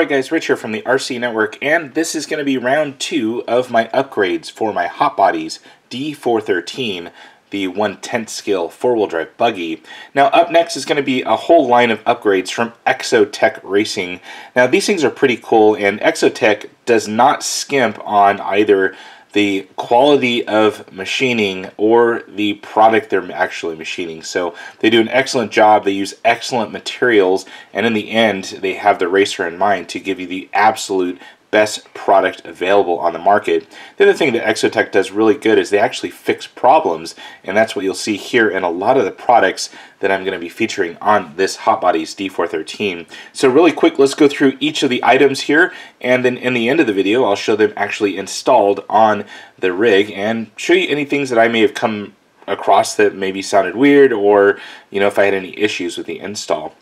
Alright guys, Rich here from the RC Network, and this is going to be round 2 of my upgrades for my Hot Bodies D413, the 1/10 scale 4-wheel drive buggy. Now up next is going to be a whole line of upgrades from Exotek Racing. Now these things are pretty cool, and Exotek does not skimp on either the quality of machining or the product they're actually machining. So they do an excellent job, they use excellent materials, and in the end they have the racer in mind to give you the absolute best product available on the market. The other thing that Exotek does really good is they actually fix problems, and that's what you'll see here in a lot of the products that I'm going to be featuring on this Hot Bodies D413. So really quick, let's go through each of the items here, and then in the end of the video I'll show them actually installed on the rig and show you any things that I may have come across that maybe sounded weird, or if I had any issues with the install.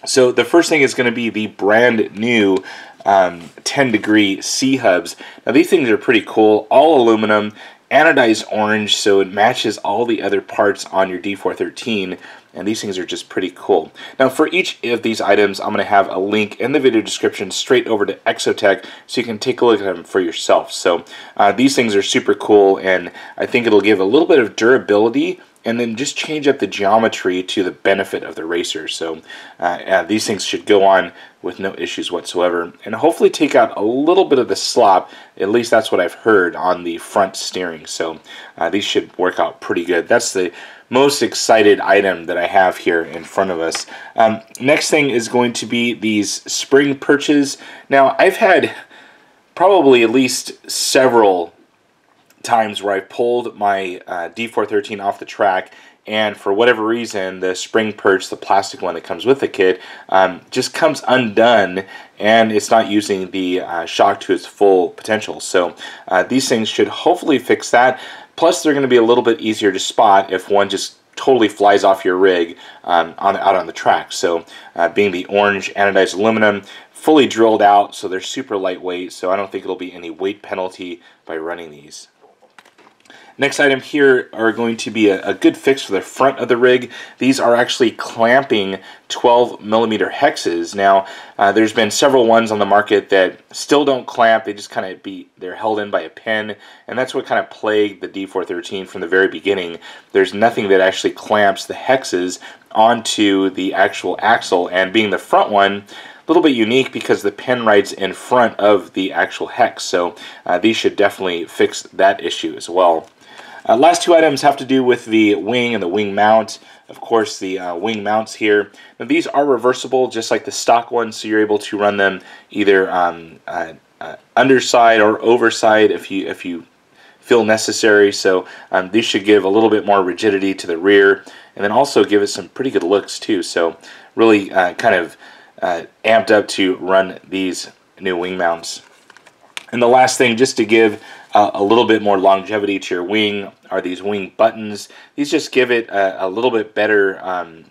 So the first thing is going to be the brand new 10-degree C-hubs. Now these things are pretty cool, all aluminum, anodized orange, so it matches all the other parts on your D413, and these things are just pretty cool. Now for each of these items I'm going to have a link in the video description straight over to Exotek so you can take a look at them for yourself. So these things are super cool, and I think it'll give a little bit of durability and then just change up the geometry to the benefit of the racer. So these things should go on with no issues whatsoever, and hopefully take out a little bit of the slop. At least that's what I've heard on the front steering. So these should work out pretty good. That's the most excited item that I have here in front of us. Next thing is going to be these spring perches. Now I've had probably at least several times where I pulled my D413 off the track, and for whatever reason the spring perch, the plastic one that comes with the kit, just comes undone, and it's not using the shock to its full potential. So these things should hopefully fix that. Plus they're going to be a little bit easier to spot if one just totally flies off your rig out on the track. So being the orange anodized aluminum, fully drilled out, so they're super lightweight, so I don't think it'll be any weight penalty by running these. Next item here are going to be a good fix for the front of the rig. These are actually clamping 12mm hexes. Now, there's been several ones on the market that still don't clamp. They just kind of they're held in by a pin, and that's what kind of plagued the D413 from the very beginning. There's nothing that actually clamps the hexes onto the actual axle, and being the front one, a little bit unique because the pin rides in front of the actual hex. So these should definitely fix that issue as well. Last two items have to do with the wing and the wing mount. Of course, the wing mounts here. Now these are reversible just like the stock ones, so you're able to run them either underside or overside if you feel necessary. So these should give a little bit more rigidity to the rear, and then also give it some pretty good looks too. So really kind of amped up to run these new wing mounts. And the last thing, just to give a little bit more longevity to your wing, are these wing buttons. These just give it a little bit better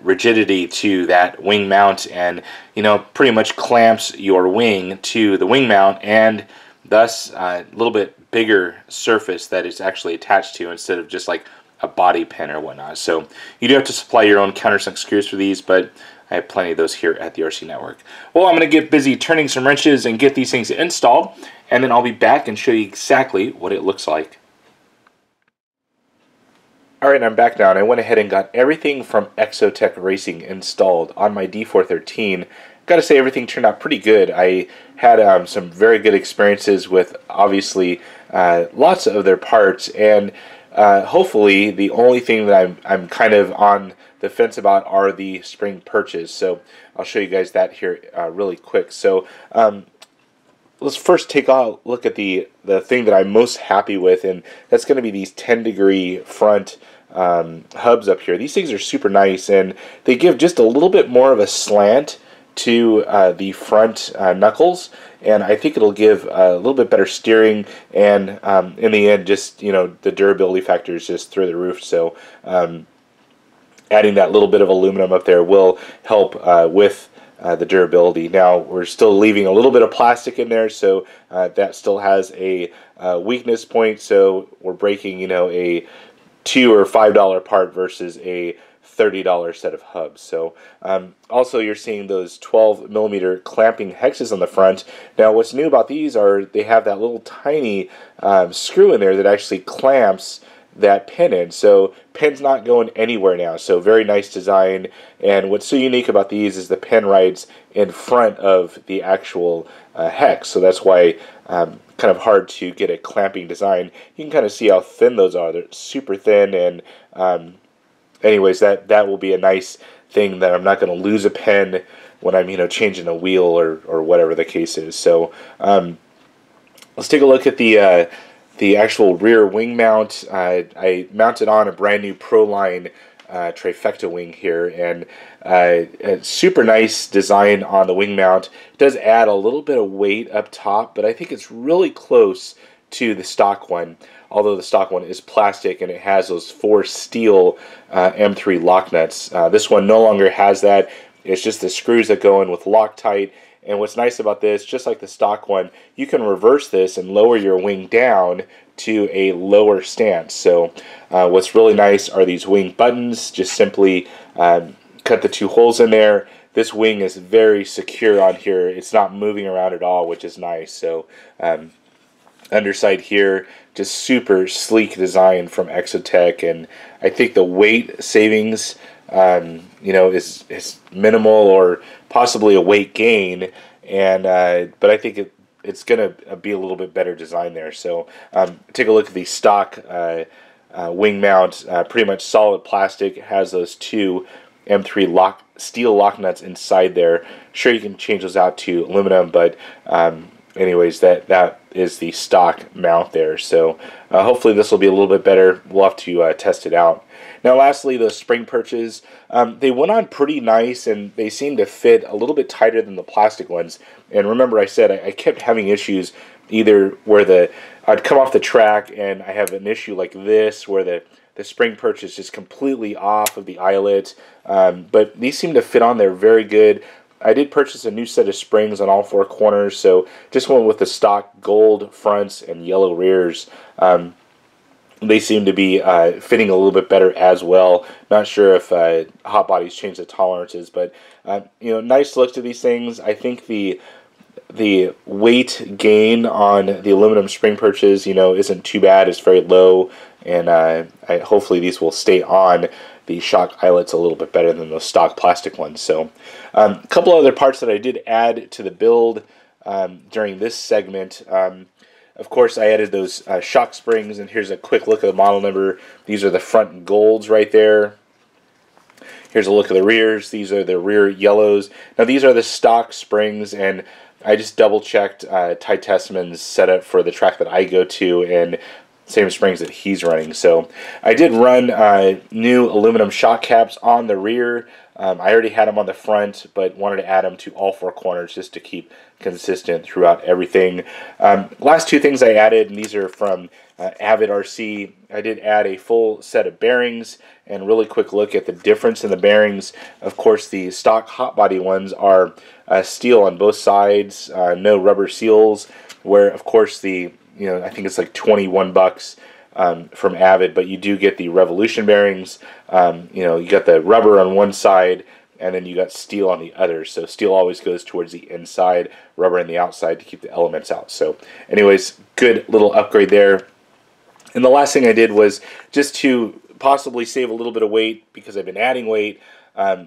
rigidity to that wing mount, and pretty much clamps your wing to the wing mount, and thus a little bit bigger surface that it's actually attached to instead of just like a body pin or whatnot. So you do have to supply your own countersunk screws for these, but I have plenty of those here at the RC Network. Well, I'm going to get busy turning some wrenches and get these things installed, and then I'll be back and show you exactly what it looks like. Alright, I'm back now, and I went ahead and got everything from Exotek Racing installed on my D413. Gotta say, everything turned out pretty good. I had some very good experiences with, obviously, lots of their parts, and hopefully the only thing that I'm kind of on the fence about are the spring perches. So I'll show you guys that here really quick. So let's first take a look at the thing that I'm most happy with, and that's going to be these 10-degree front hubs up here. These things are super nice, and they give just a little bit more of a slant to the front knuckles, and I think it'll give a little bit better steering, and in the end, just the durability factor is just through the roof. So adding that little bit of aluminum up there will help with the durability. Now we're still leaving a little bit of plastic in there, so that still has a weakness point. So we're breaking a $2 or $5 part versus a $30 set of hubs. So also you're seeing those 12mm clamping hexes on the front. Now what's new about these are they have that little tiny screw in there that actually clamps that pin in, so pin's not going anywhere now. So very nice design, and what's so unique about these is the pin rides in front of the actual hex, so that's why kind of hard to get a clamping design. You can kind of see how thin those are. They're super thin, and anyways, that will be a nice thing that I'm not going to lose a pin when I'm changing a wheel or whatever the case is. So let's take a look at the actual rear wing mount. I mounted on a brand new Proline trifecta wing here, and a super nice design on the wing mount. It does add a little bit of weight up top, but I think it's really close to the stock one, although the stock one is plastic and it has those 4 steel M3 lock nuts. This one no longer has that. It's just the screws that go in with Loctite. And what's nice about this, just like the stock one, you can reverse this and lower your wing down to a lower stance. So what's really nice are these wing buttons. Just simply cut the 2 holes in there. This wing is very secure on here. It's not moving around at all, which is nice. So underside here, just super sleek design from Exotek, and I think the weight savings is minimal or possibly a weight gain, and but I think it's gonna be a little bit better design there. So take a look at the stock wing mount, pretty much solid plastic. It has those 2 M3 steel lock nuts inside there. Sure, you can change those out to aluminum, but anyways, that is the stock mount there. So hopefully this will be a little bit better. We'll have to test it out. Now lastly, the spring perches, they went on pretty nice, and they seem to fit a little bit tighter than the plastic ones. And remember I said I kept having issues either where I'd come off the track and I have an issue like this where the spring perch is just completely off of the eyelet, but these seem to fit on there very good. I did purchase a new set of springs on all 4 corners, so just went with the stock gold fronts and yellow rears. They seem to be fitting a little bit better as well. Not sure if Hot Bodies changed the tolerances, but nice look to these things. I think the weight gain on the aluminum spring perches, isn't too bad. It's very low, and hopefully these will stay on the shock eyelets a little bit better than those stock plastic ones. So a couple other parts that I did add to the build during this segment. Of course, I added those shock springs, and here's a quick look at the model number. These are the front golds right there. Here's a look at the rears. These are the rear yellows. Now these are the stock springs, and I just double checked Ty Tessman's setup for the track that I go to, and same springs that he's running. So I did run new aluminum shock caps on the rear. I already had them on the front, but wanted to add them to all 4 corners just to keep consistent throughout everything. Last 2 things I added, and these are from Avid RC. I did add a full set of bearings, and really quick look at the difference in the bearings. Of course, the stock Hot Body ones are steel on both sides, no rubber seals, where of course I think it's like $21 from Avid, but you do get the Revolution bearings. You got the rubber on one side, and then you got steel on the other. So steel always goes towards the inside, rubber on the outside to keep the elements out. So anyways, good little upgrade there. And the last thing I did was just to possibly save a little bit of weight, because I've been adding weight,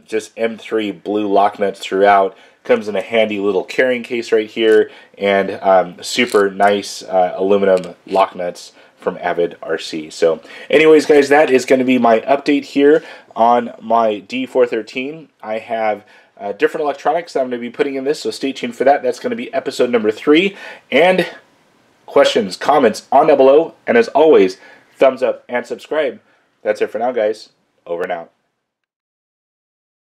just M3 blue lock nuts throughout. Comes in a handy little carrying case right here, and super nice aluminum lock nuts from Avid RC. So anyways, guys, that is going to be my update here on my D413. I have different electronics that I'm going to be putting in this, so stay tuned for that. That's going to be episode number 3. And questions, comments on down below. And as always, thumbs up and subscribe. That's it for now, guys. Over and out.